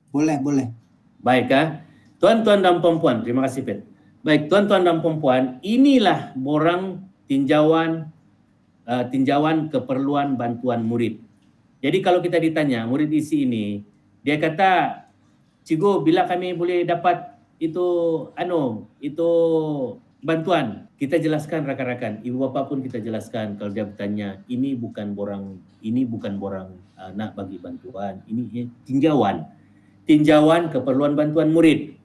Boleh, boleh. Baik, tuan-tuan dan puan-puan, terima kasih Pet. Baik, tuan-tuan dan puan-puan, inilah borang tinjauan keperluan bantuan murid. Jadi kalau kita ditanya murid isi ini, dia kata, "Cikgu, bila kami boleh dapat itu bantuan?" Kita jelaskan rakan-rakan, ibu bapa pun kita jelaskan kalau dia bertanya, ini bukan borang nak bagi bantuan, ini tinjauan keperluan bantuan murid.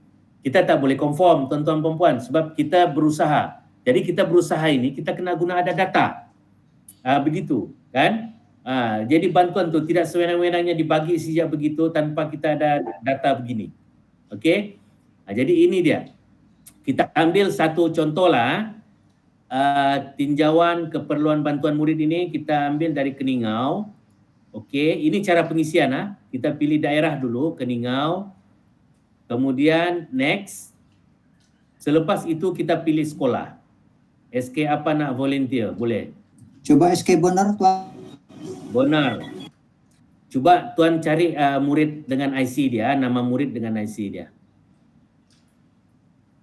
Kita tak boleh konform tuan-tuan puan-puan sebab kita berusaha. Jadi kita berusaha ini kita kena guna ada data. Begitu kan? Jadi bantuan tu tidak sewenang-wenangnya dibagi sejak begitu tanpa kita ada data begini. Okey? Jadi ini dia. Kita ambil satu contoh lah. Tinjauan keperluan bantuan murid ini kita ambil dari Keningau. Okey, ini cara pengisian. Kita pilih daerah dulu, Keningau. Kemudian next. Selepas itu kita pilih sekolah. SK apa nak volunteer? Boleh. Coba SK Bonar, Tuan. Bonar. Cuba Tuan cari murid dengan IC dia, nama murid dengan IC dia.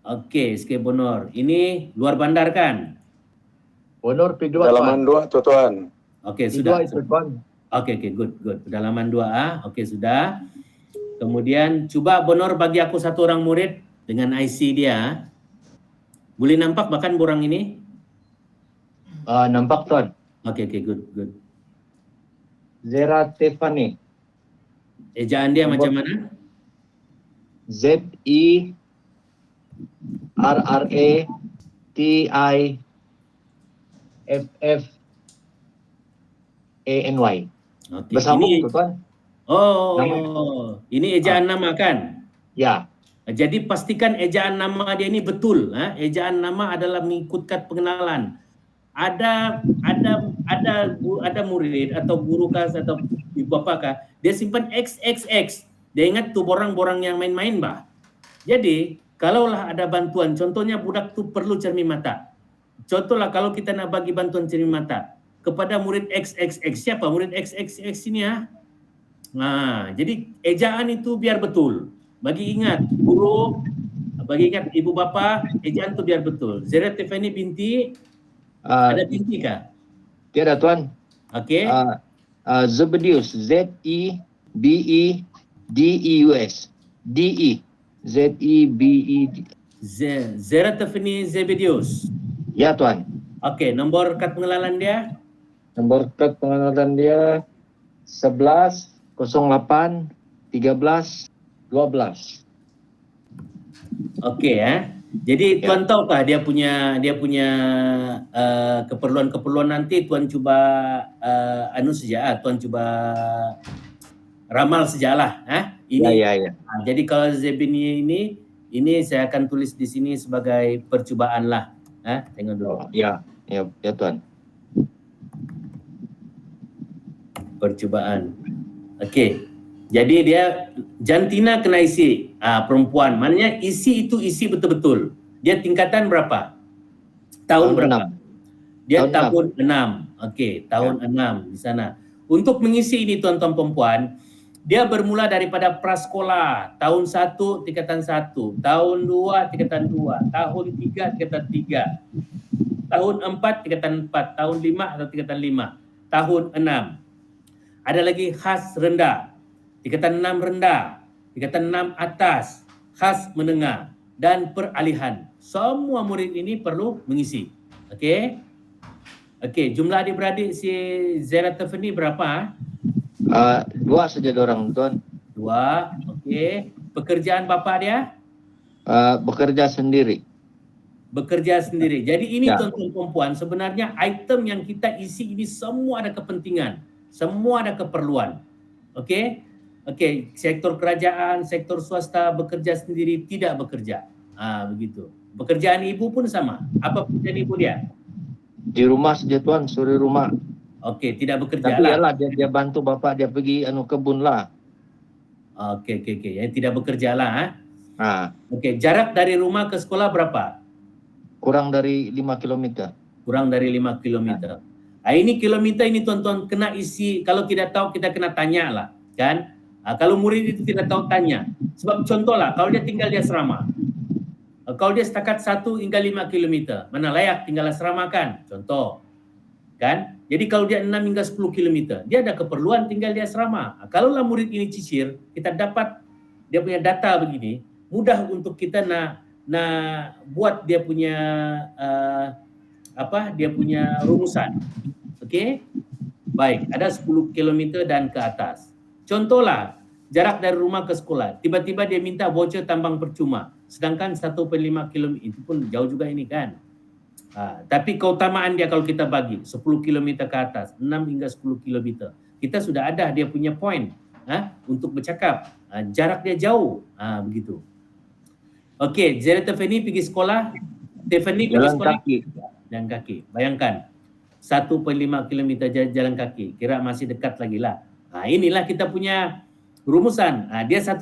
Okey, SK Bonar. Ini luar bandar kan? Bonar P2, Dalaman 2, Tuan. Okey, sudah. P2 itu, Tuan. Okey, good. Dalaman 2. Okey, sudah. Kemudian cuba Bonar bagi aku satu orang murid dengan IC dia. Boleh nampak bahkan borang ini? Nampak, Tuan. Okey, good. Zera Tiffany. Ejaan dia macam mana? ZERRATIFFANY. Okay. Bersambung ini, tu, Tuan. Ini ejaan nama kan? Ya. Jadi pastikan ejaan nama dia ini betul. Ejaan nama adalah mengikutkan pengenalan. Ada murid atau guru kah atau ibu bapa kah, dia simpan XXX. Dia ingat tu borang-borang yang main-main bah. Jadi kalaulah ada bantuan, contohnya budak tu perlu cermin mata. Contohlah kalau kita nak bagi bantuan cermin mata kepada murid XXX, siapa murid XXX ini jadi ejaan itu biar betul. Bagi ingat guru, bagi ingat ibu bapa, ejaan itu biar betul. Zera Tiffany binti, ada binti kah? Tiada, Tuan. Okey. Zebedius, ZEBEDEUS. DE. ZEBED. Zera Tiffany Zebedius. Ya, Tuan. Okey, nombor kad pengenalan dia? Nombor kad pengenalan dia 11 08 13 12. Okey Jadi tuan tahukah dia punya keperluan-keperluan nanti tuan cuba tuan cuba ramal sejalah ini. Ya. Jadi kalau Zebini ini saya akan tulis di sini sebagai percubaan lah. Tengok dulu. Ya Tuan. Percubaan. Okey. Jadi dia jantina kena isi perempuan. Maknanya isi itu isi betul-betul. Dia tingkatan berapa? Tahun berapa? 6. Dia tahun 6. Okey, tahun 6 di sana. Untuk mengisi ini tuan-tuan perempuan, dia bermula daripada prasekolah, tahun 1 tingkatan 1, tahun 2 tingkatan 2, tahun 3 tingkatan 3, tahun 4 tingkatan 4, tahun 5 atau tingkatan 5, tahun 6. Ada lagi khas rendah. Tingkatan 6 rendah, tingkatan 6 atas, khas menengah dan peralihan. Semua murid ini perlu mengisi. Okey, jumlah adik-beradik si Zera Tiffany berapa? 2 saja orang, Tuan. 2. Okey. Pekerjaan bapa dia? Bekerja sendiri. Jadi ini tuan-tuan perempuan, sebenarnya item yang kita isi ini semua ada kepentingan, semua ada keperluan. Okey, sektor kerajaan, sektor swasta, bekerja sendiri, tidak bekerja. Begitu. Pekerjaan ibu pun sama. Apa pekerjaan ibu dia? Di rumah saja, Tuan, suri rumah. Okey, tidak bekerja. Tapi yalah, dia bantu bapak dia pergi kebun lah. Okey. Yang tidak bekerja lah. Okey, jarak dari rumah ke sekolah berapa? Kurang dari 5 km. Kurang dari 5 km. Ini kilometer ini tuan-tuan kena isi, kalau tidak tahu kita kena tanya lah, kan? Kalau murid itu tidak tahu tanya. Sebab contohlah, kalau dia tinggal di asrama, kalau dia setakat 1 hingga 5 kilometer, mana layak tinggal asrama kan? Contoh. Kan? Jadi kalau dia 6 hingga 10 kilometer, dia ada keperluan tinggal di asrama. Kalaulah murid ini cicir, kita dapat dia punya data begini, mudah untuk kita nak buat dia punya dia punya rumusan. Okey? Baik, ada 10 kilometer dan ke atas. Contohlah, jarak dari rumah ke sekolah, tiba-tiba dia minta voucher tambang percuma, sedangkan 1,5 km itu pun jauh juga ini kan. Tapi keutamaan dia kalau kita bagi 10 km ke atas, 6 hingga 10 km, kita sudah ada dia punya point untuk bercakap. Jarak dia jauh, begitu. Okey, Zara Tiffany pergi sekolah, Tiffany pergi Jalan sekolah kaki. jalan kaki. Bayangkan 1,5 km jalan kaki, kira masih dekat lagi lah. Inilah kita punya rumusan. Dia 1,5,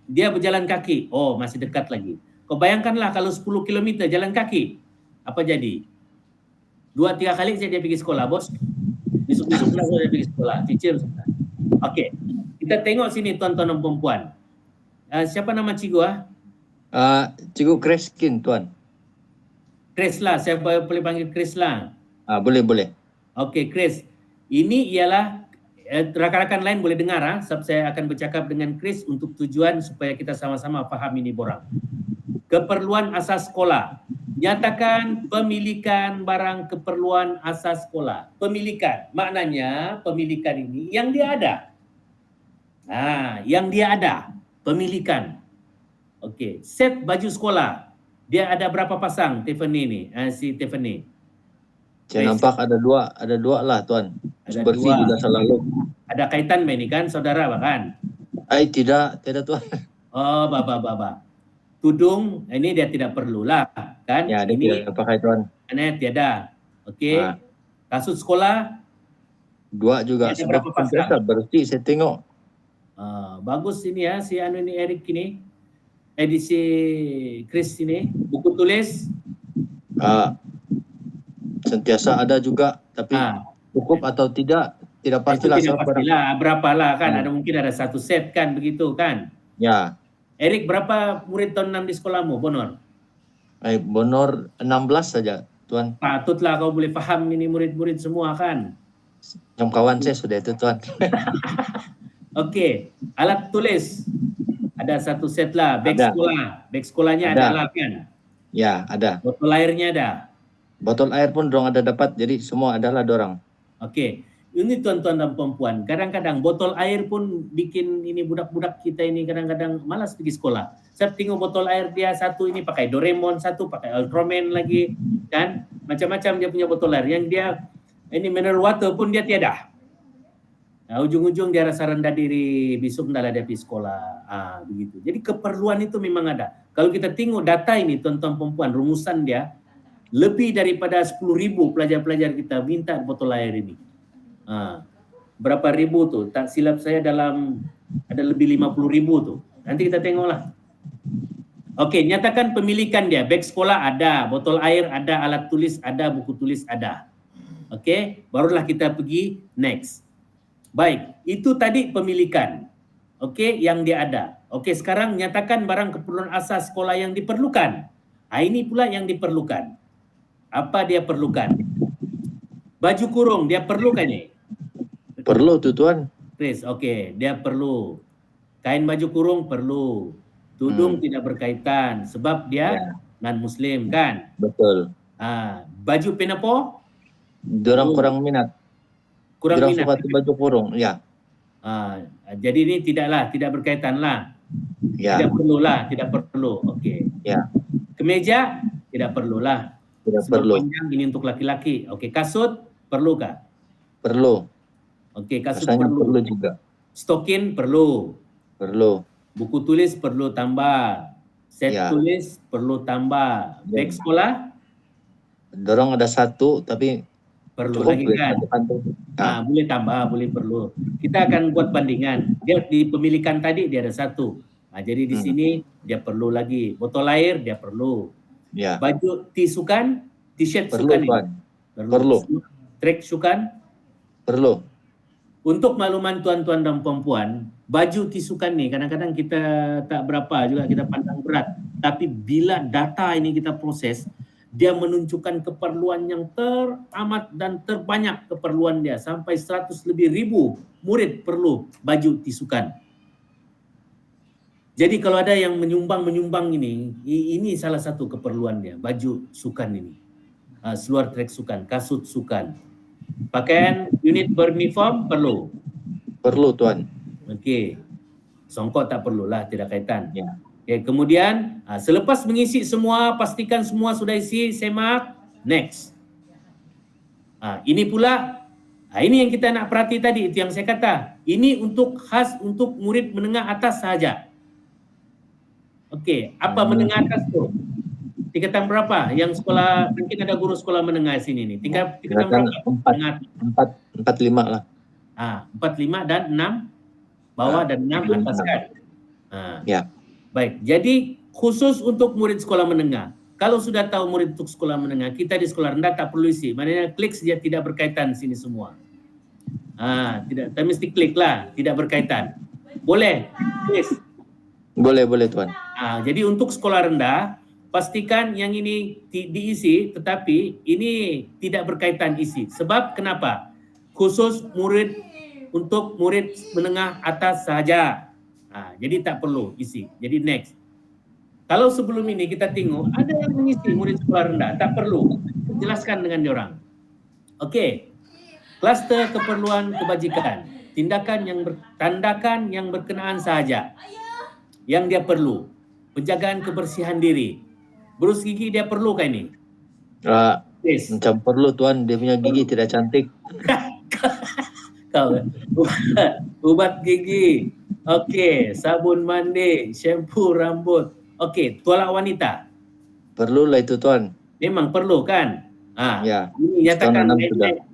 dia berjalan kaki, oh masih dekat lagi. Kau bayangkanlah kalau 10 km jalan kaki, apa jadi? 2-3 kali saya dia pergi sekolah, bos. Besok-besok saya pergi sekolah, cicir. Okey, kita tengok sini tuan-tuan dan perempuan. Siapa nama cikgu? Cikgu Kreskin, Tuan. Chris lah, saya boleh panggil Chris lah. Boleh. Okey, Chris. Ini ialah rakan-rakan lain boleh dengar sebab saya akan bercakap dengan Chris untuk tujuan supaya kita sama-sama faham ini borang. Keperluan asas sekolah. Nyatakan pemilikan barang keperluan asas sekolah. Pemilikan, maknanya pemilikan ini yang dia ada. Yang dia ada, pemilikan. Okey, set baju sekolah. Dia ada berapa pasang Tiffany ni? Si Tiffany. Saya nampak ada dua lah, Tuan. Ada Bersih dua. juga selalu. Ada kaitan ini kan, saudara bahkan? Tidak Tuan. Oh, baba. Tudung, ini dia tidak perlulah, kan? Ya, dia Ini tidak pakai, Tuan. aneh tiada. Okey. Kasut sekolah? Dua juga. Ada Sebab berapa pasang? sentiasa bersih, saya tengok. Bagus ini si ini Eric ini. Edisi Chris ini. Buku tulis? Sentiasa ada juga, tapi cukup atau tidak pastilah. Itu tidak pastilah. Berapalah kan? Ada mungkin ada satu set kan, begitu kan? Ya. Eric, berapa murid tahun 6 di sekolahmu, Bonor? Bonor 16 saja, Tuan. Patutlah kau boleh faham ini murid-murid semua kan? Yang kawan saya sudah itu, Tuan. Okey, alat tulis. Ada satu set lah, beg sekolah. Beg sekolahnya ada lah kan? Ya, ada. Botol airnya ada. Botol air pun dorang ada dapat, jadi semua adalah dorang. Okey. Ini tuan-tuan dan perempuan, kadang-kadang botol air pun bikin ini budak-budak kita ini kadang-kadang malas pergi sekolah. Saya tengok botol air dia satu ini pakai Doraemon, satu pakai Ultraman lagi, kan? Macam-macam dia punya botol air. Yang dia ini mineral water pun dia tiada. Ujung-ujung dia rasa rendah diri, besok dah dia pergi sekolah. Begitu. Jadi keperluan itu memang ada. Kalau kita tengok data ini tuan-tuan perempuan, rumusan dia lebih daripada 10,000 pelajar-pelajar kita minta botol air ini. Berapa ribu tu? Tak silap saya ada lebih 50,000 tu. Nanti kita tengoklah. Okey, nyatakan pemilikan dia. Beg sekolah ada, botol air ada, alat tulis ada, buku tulis ada. Okey, barulah kita pergi next. Baik, itu tadi pemilikan. Okey, yang dia ada. Okey, sekarang nyatakan barang keperluan asas sekolah yang diperlukan. Ini pula yang diperlukan. Apa dia perlukan? Baju kurung dia perlukan ni? Perlu tu, Tuan. Chris, okey, dia perlu. Kain baju kurung perlu. Tudung tidak berkaitan sebab dia non-Muslim kan? Betul. Baju pinapor? Dorang kurang minat. Kurang Dorang minat. suka baju kurung, ya. Jadi ini tidak berkaitan lah. Ya. Tidak perlulah, tidak perlu. Okey. Ya. Kemeja tidak perlulah. Tidak Sebab perlu. panjang ini untuk laki-laki. Okey, kasut perlukah? Perlu. Okey, kasut Rasanya perlu perlu. juga. Stokin perlu. Perlu. Buku tulis perlu tambah. Set Ya. tulis perlu tambah. Beg sekolah Dorang ada satu, tapi perlu cukup lagi kan? satu kantong. Boleh tambah, boleh perlu. Kita akan buat bandingan. Dia di pemilikan tadi dia ada satu. Jadi di sini dia perlu lagi. Botol air dia perlu. Ya. Baju sukan, t-shirt Perlu, sukan Tuan. ini. Perlu. Track sukan Perlu. Untuk makluman tuan-tuan dan puan-puan, baju tisukan nih kadang-kadang kita tak berapa juga kita pandang berat. Tapi bila data ini kita proses, dia menunjukkan keperluan yang teramat dan terbanyak keperluan dia. Sampai 100 lebih ribu murid perlu baju tisukan. Jadi kalau ada yang menyumbang ini salah satu keperluan dia, baju sukan ini. Seluar trek sukan, kasut sukan. Pakaian unit beruniform perlu. Perlu Tuan. Okey. Songkok tak perlulah, tidak kaitan. Ya. Okay, kemudian selepas mengisi semua, pastikan semua sudah isi, semak, next. Ini pula, ini yang kita nak perhati tadi, itu yang saya kata. Ini khas untuk murid menengah atas sahaja. Okey, apa menengah atas tu? Tingkatan berapa? Yang sekolah, mungkin ada guru sekolah menengah sini nih. Tingkatan berapa? 4, 5 lah. 4, 5 dan 6 bawah dan 6 atas kan? Ya. Baik, jadi khusus untuk murid sekolah menengah. Kalau sudah tahu murid untuk sekolah menengah, kita di sekolah rendah tak perlu isi. Maknanya klik saja tidak berkaitan sini semua. Tidak, tak mesti klik lah, tidak berkaitan. Boleh, please. Boleh Tuan. Jadi untuk sekolah rendah, pastikan yang ini diisi, tetapi ini tidak berkaitan isi. Sebab kenapa? Khusus untuk murid menengah atas sahaja. Jadi tak perlu isi. Jadi next. Kalau sebelum ini kita tengok ada yang mengisi murid sekolah rendah, tak perlu. Jelaskan dengan diorang. Okey. Kluster keperluan kebajikan. Tandakan yang berkenaan sahaja. Yang dia perlu. Penjagaan kebersihan diri. Berus gigi dia perlu kah ini? Yes. Macam perlu Tuan, dia punya gigi tidak cantik. Kau ubat gigi. Okey, sabun mandi, shampoo rambut. Okey, tualak wanita. Perlulah itu Tuan. Memang perlu kan? Ya. Ini nyatakan lain-lain.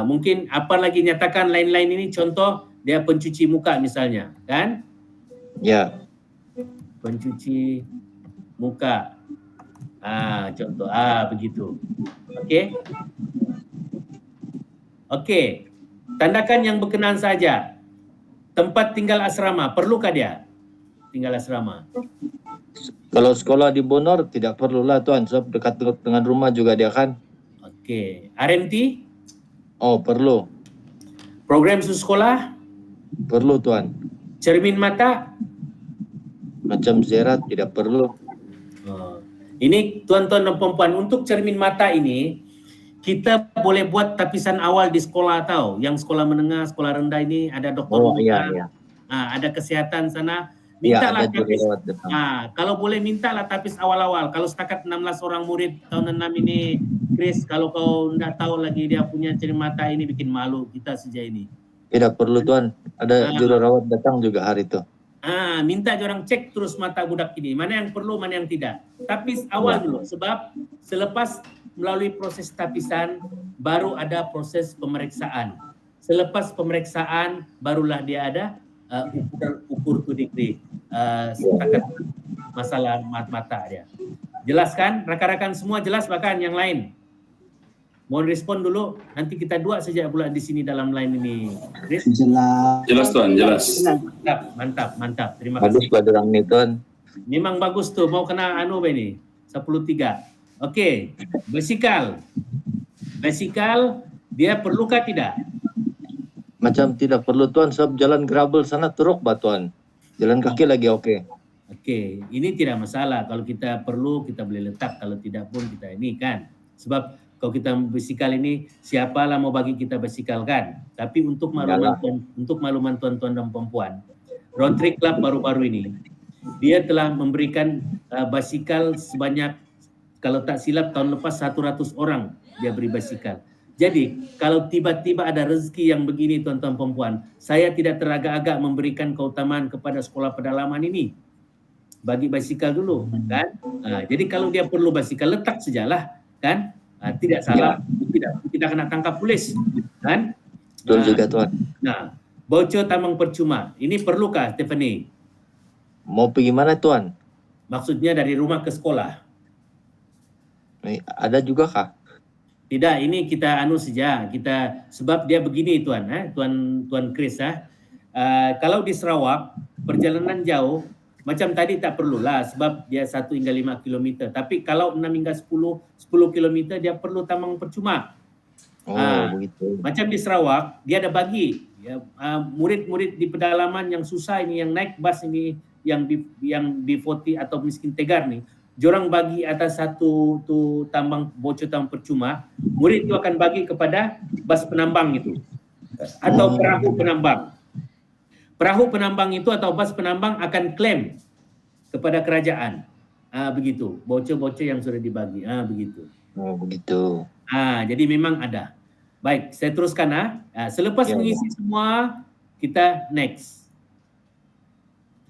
Mungkin apa lagi nyatakan lain-lain ini, contoh dia pencuci muka misalnya, kan? Ya. Pencuci muka. Contoh begitu. Okey. Tandakan yang berkenaan saja. Tempat tinggal asrama, perlukah dia tinggal asrama? Kalau sekolah di Bonor tidak perlulah Tuan, sebab dekat dengan rumah juga dia kan. Okey. RMT? Oh, perlu. Program sekolah? Perlu Tuan. Cermin mata? Macam Zerat tidak perlu. Ini tuan-tuan dan puan-puan, untuk cermin mata ini kita boleh buat tapisan awal di sekolah tahu. Yang sekolah menengah, sekolah rendah ini ada dokter iya. Ada kesihatan sana. Mintalah tapis. Kalau boleh mintalah tapis awal-awal. Kalau setakat 16 orang murid tahun 6 ini, Chris, kalau kau tidak tahu lagi dia punya cermin mata ini, bikin malu kita sejak ini. Tidak perlu Tuan. Ada jururawat datang juga hari itu. Minta orang cek terus mata budak ini. Mana yang perlu, mana yang tidak. Tapis awal dulu. Sebab selepas melalui proses tapisan, baru ada proses pemeriksaan. Selepas pemeriksaan, barulah dia ada ukur to degree. Setakat masalah mata dia. Jelaskan, rakan-rakan semua jelas, bahkan yang lain. Mohon respon dulu, nanti kita dua saja pula di sini dalam line ini. Jelas Tuan, jelas. Mantap. Terima kasih. Bagus pada orang ini Tuan. Memang bagus tuh, mau kena ini, 10.3. Okey, basikal dia perlukah tidak? Macam tidak perlu Tuan, sebab jalan gravel sana teruk Tuan. Jalan kaki lagi oke. Okey, ini tidak masalah. Kalau kita perlu, kita boleh letak. Kalau tidak pun kita ini kan. Sebab kalau kita basikal ini, siapalah mau bagi kita basikal kan. Tapi untuk makluman tuan-tuan dan perempuan, Rotary Club baru-baru ini, dia telah memberikan basikal sebanyak, kalau tak silap tahun lepas 100 orang dia beri basikal. Jadi kalau tiba-tiba ada rezeki yang begini tuan-tuan perempuan, saya tidak teragak-agak memberikan keutamaan kepada sekolah pedalaman ini. Bagi basikal dulu kan. Jadi kalau dia perlu basikal, letak sajalah kan. Tidak salah, tidak kena tangkap polis kan. Betul juga Tuan. Bocor tambang percuma, ini perlukah Stephanie? Mau pergi mana Tuan? Maksudnya dari rumah ke sekolah. Ada juga kah? Tidak, ini kita anu saja, kita sebab dia begini Tuan, Tuan Chris kalau di Sarawak perjalanan jauh macam tadi tak perlulah sebab dia 1 hingga 5 km. Tapi kalau 6 hingga 10 km dia perlu tambang percuma. Begitu. Macam di Sarawak dia ada bagi ya, murid-murid di pedalaman yang susah ini, yang naik bas ini, yang B40 atau miskin tegar nih, jorang bagi atas satu tambang bocor tambang percuma, murid itu akan bagi kepada bas penambang itu atau perahu penambang. Perahu penambang itu atau bas penambang akan klaim kepada kerajaan. Begitu, bocor-bocor yang sudah dibagi. Begitu. Begitu. Jadi memang ada. Baik, saya teruskan. Selepas mengisi semua, kita next.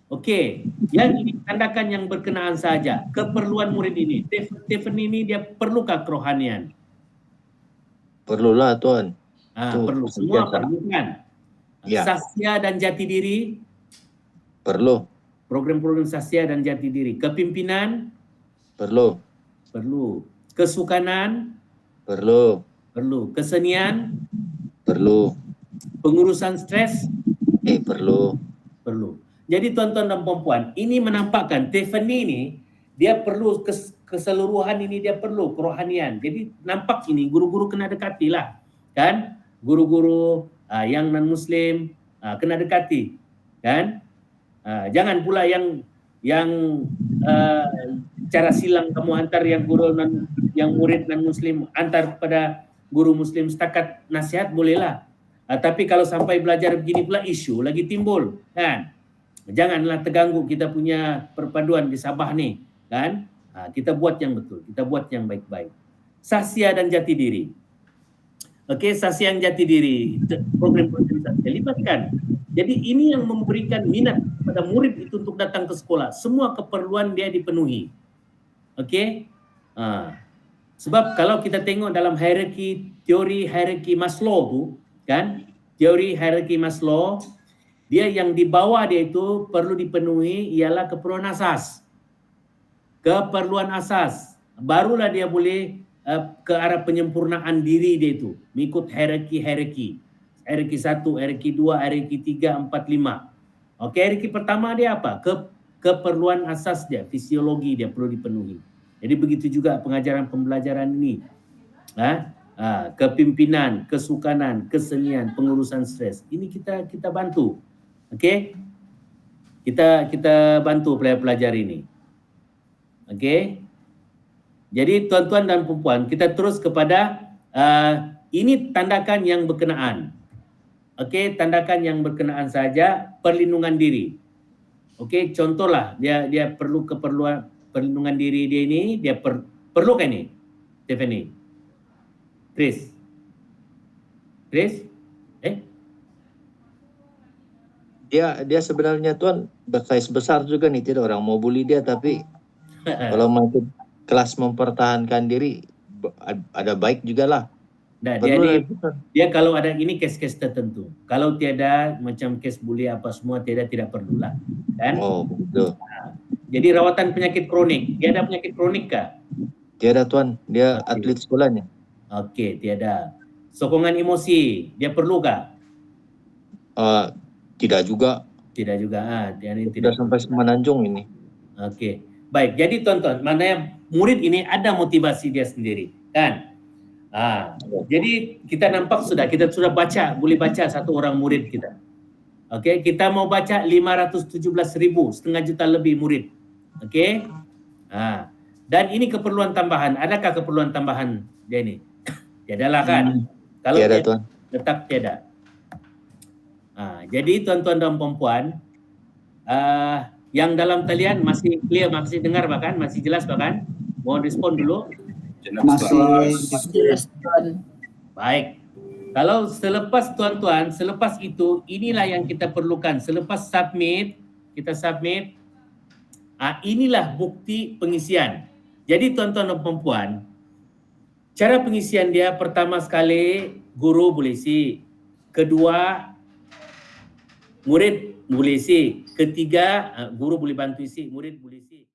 Okey, yang ini tandakan yang berkenaan saja. Keperluan murid ini. Tiffany ini dia perlukah kerohanian? Perlulah Tuan. Perlu. Semua perlu kan? Ya. Sasya dan jati diri? Perlu. Program-program sasya dan jati diri. Kepimpinan? Perlu. Perlu. Kesukanan? Perlu. Perlu. Kesenian? Perlu. Pengurusan stres? Perlu. Perlu. Jadi tuan-tuan dan puan-puan, ini menampakkan Tiffany ini dia perlu keseluruhan ini, dia perlu kerohanian. Jadi nampak ini guru-guru kena dekatilah, kan? Guru-guru yang non-Muslim kena dekati, kan? Jangan pula yang cara silang kamu antar yang guru yang murid non-Muslim antar kepada guru Muslim setakat nasihat bolehlah. Tapi kalau sampai belajar begini pula isu lagi timbul, kan? Janganlah terganggu kita punya perpaduan di Sabah ni, kan? Kita buat yang betul, kita buat yang baik-baik. Sasya dan jati diri. Okey, sasya dan jati diri, program-program sasya libatkan. Jadi ini yang memberikan minat pada murid itu untuk datang ke sekolah. Semua keperluan dia dipenuhi. Okey? Sebab kalau kita tengok dalam teori hierarki Maslow tu, kan? Teori hierarki Maslow, dia yang di bawah dia itu perlu dipenuhi ialah keperluan asas. Keperluan asas. Barulah dia boleh ke arah penyempurnaan diri dia itu. Mengikut hierarki. Hierarki 1, hierarki 2, hierarki 3, 4, 5. Okey, hierarki pertama dia apa? Keperluan asas dia, fisiologi dia perlu dipenuhi. Jadi begitu juga pengajaran pembelajaran ini. Kepimpinan, kesukanan, kesenian, pengurusan stres. Ini kita bantu. Okey? Kita bantu pelajar-pelajar ini. Okey? Jadi tuan-tuan dan puan-puan, kita terus kepada ini tandakan yang berkenaan. Okey, tandakan yang berkenaan saja, perlindungan diri. Okey, contohlah dia perlu keperluan perlindungan diri dia ini, dia perlu kan ini? Tiffany. Chris. Dia sebenarnya Tuan berkais besar juga nih, tidak orang mau bully dia, tapi kalau mau ikut kelas mempertahankan diri ada baik juga lah. Nah, dia kalau ada ini kes-kes tertentu. Kalau tiada macam kes bully apa semua tidak perlulah, kan? Begitu. Jadi rawatan penyakit kronik, dia ada penyakit kronik kah? Tiada Tuan, dia atlet sekolahnya. Okey, tiada. Sokongan emosi, dia perlu kah? Tidak juga. Tidak juga. Tidak sampai semenanjung ini. Okey. Baik, jadi tonton, maknanya murid ini ada motivasi dia sendiri, kan? Jadi kita nampak kita sudah baca, boleh baca satu orang murid kita. Okey, kita mau baca 517,000, setengah juta lebih murid. Okey? Dan ini keperluan tambahan. Adakah keperluan tambahan dia ini? Tiadalah kan? Kalau tiada, Tuan. Tetap tiada. Jadi tuan-tuan dan puan-puan, yang dalam talian masih clear, masih dengar bahkan, masih jelas bahkan? Mohon respon dulu. Masih. Baik. Kalau selepas tuan-tuan, selepas itu inilah yang kita perlukan. Selepas submit, kita submit. Inilah bukti pengisian. Jadi tuan-tuan dan puan-puan, cara pengisian dia pertama sekali guru boleh isi. Kedua, murid boleh isi. Ketiga, guru boleh bantu isi, murid boleh isi.